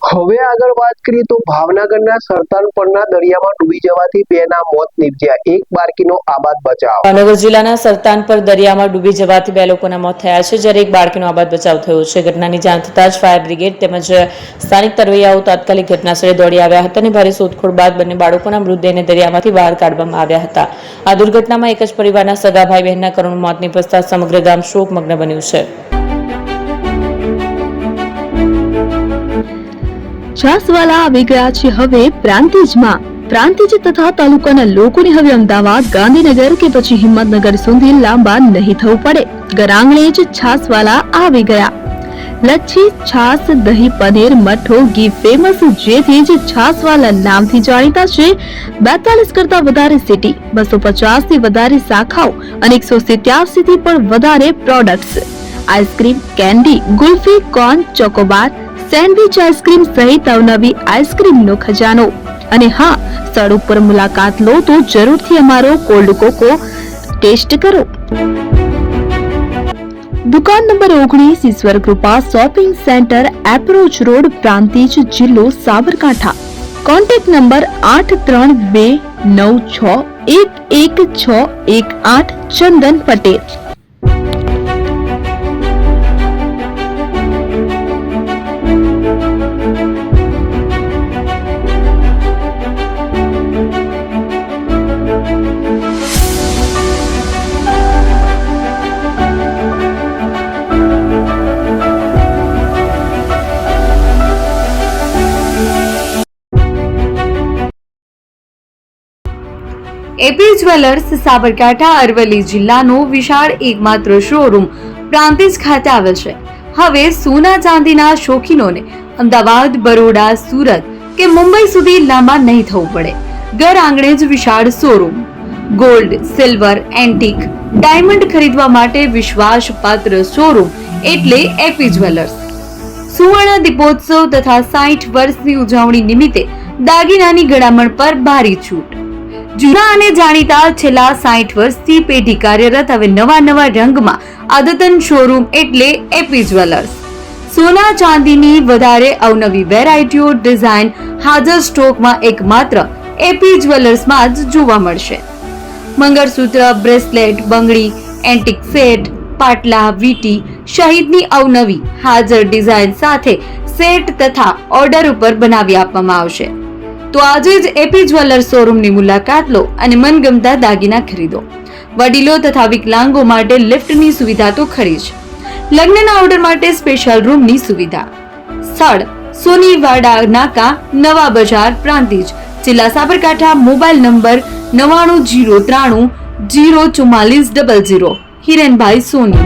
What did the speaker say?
હવે આગળ વાત કરીએ તો ભાવનગરના સરતાનપરના દરિયામાં ડૂબી જવાથી બેના મોત નીપજ્યા, એક બાળકીનો આબાદ બચાવ। ભાવનગર જિલ્લાના સરતાનપર દરિયામાં ડૂબી જવાથી 2 લોકોના મોત થયા છે, જ્યારે એક બાળકીનો આબાદ બચાવ થયો છે। ઘટનાની જાણ થતાં જ ફાયર બ્રિગેડ તેમજ સ્થાનિક તરવૈયાઓ તાત્કાલિક ઘટનાસ્થળે દોડી આવ્યા હતા અને ભારે શોધખોળ બાદ બંને બાળકોના મૃતદેહને દરિયામાંથી બહાર કાઢવામાં આવ્યા હતા। આ દુર્ઘટનામાં એક જ પરિવારના સગા ભાઈ બહેનના કરુણ મોત નીપજતા સમગ્ર ગામ શોકમગ્ન બન્યું છે। છાસવાલા આવી ગયા છે હવે પ્રાંતિજમાં। પ્રાંતિજ તથા તાલુકાના લોકોને હવે અમદાવાદ, ગાંધીનગર કે પછી હિંમતનગર સુધી લાંબા નહીં થવું પડે। ઘર આંગણે જ છાસવાલા આવી ગયા। લચ્છી, છાસ, દહીં, પનીર, મઠ્ઠો, ઘી ફેમસ, જેથી જ છાસવાલા નામથી જાણીતા છે। 42 કરતા વધારે સિટી, 250 થી વધારે શાખાઓ અને 187 થી પણ વધારે products. Ice cream, candy, kulfi, corn, Chocobar, sandwich ice cream સહિત અવનવી આઈસ્ક્રીમનો ખજાનો। અને હા, સ્થળ ઉપર મુલાકાત લો તો જરૂરથી અમારો કોલ્ડ કોકો ટેસ્ટ કરો। દુકાન નંબર 19, Ishwar Krupa shopping centre, approach road, Prantij, જિલ્લો Sabarkantha. Contact number 8329611618 Chandan Patel. AP jewellers Sabarkantha Aravalli જિલ્લાનો વિશાળ એકમાત્ર શોરૂમ પ્રાંતિજ ખાતે આવેલ છે। હવે સોના ચાંદીના શોખીનોને અમદાવાદ, બરોડા, સુરત કે મુંબઈ સુધી લાંબા નહીં થવું પડે। ઘર આંગણે જ વિશાળ showroom. Gold, silver, antique, diamond ખરીદવા માટે વિશ્વાસપાત્ર શોરૂમ એટલે એપી જ્વેલર્સ। સુવર્ણ દીપોત્સવ તથા 60 વર્ષની ઉજવણી નિમિત્તે દાગીનાની ગળામણ પર ભારી છૂટ। જૂના અને જાણીતા છેલ્લા 60 વર્ષથી પેઢી કાર્યરત હવે નવા રંગમાં અદ્યતન શોરૂમ એટલે એપી જ્વેલર્સ। સોના ચાંદીની વધારે અવનવી વેરાયટીઓ, ડિઝાઇન હાજર સ્ટોકમાં એકમાત્ર એપી જ્વેલર્સમાં જ જોવા મળશે। મંગળસૂત્ર, બ્રેસલેટ, બંગડી, એન્ટિક સેટ, પાટલા, વીટી સહિતની અવનવી હાજર ડિઝાઇન સાથે સેટ તથા ઓર્ડર ઉપર બનાવી આપવામાં આવશે। તો આજે જ એપી જ્વેલર્સ શોરૂમની મુલાકાત લો અને મનગમતા દાગીના ખરીદો। વડીલો તથા વિકલાંગો માટે લિફ્ટની સુવિધા તો ખરી જ, લગ્નના ઓર્ડર માટે સ્પેશિયલ રૂમની સુવિધા। સ્થળ સોનીવાડા નાકા, નવા બજાર, પ્રાંતિજ, જિલ્લા સાબરકાંઠા। Mobile number 9903304400। હિરેનભાઈ સોની।